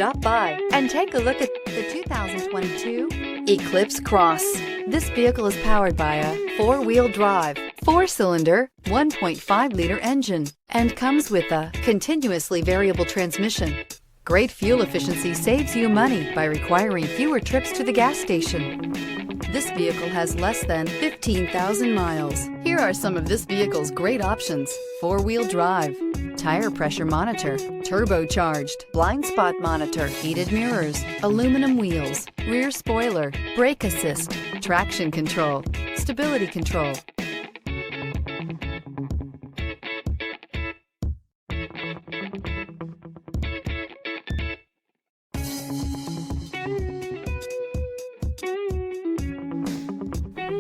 Stop by and take a look at the 2022 Eclipse Cross. This vehicle is powered by a 4-wheel drive, 4-cylinder, 1.5-liter engine, and comes with a continuously variable transmission. Great fuel efficiency saves you money by requiring fewer trips to the gas station. This vehicle has less than 15,000 miles. Here are some of this vehicle's great options: 4-wheel drive, tire pressure monitor, turbocharged, blind spot monitor, heated mirrors, aluminum wheels, rear spoiler, brake assist, traction control, stability control.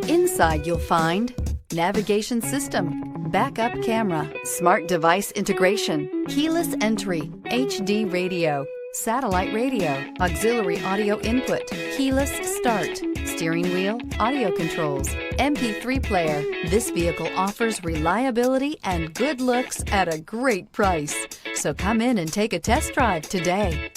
Inside you'll find navigation system, backup camera, smart device integration, keyless entry, HD radio, satellite radio, auxiliary audio input, keyless start, steering wheel audio controls, MP3 player. This vehicle offers reliability and good looks at a great price. So come in and take a test drive today.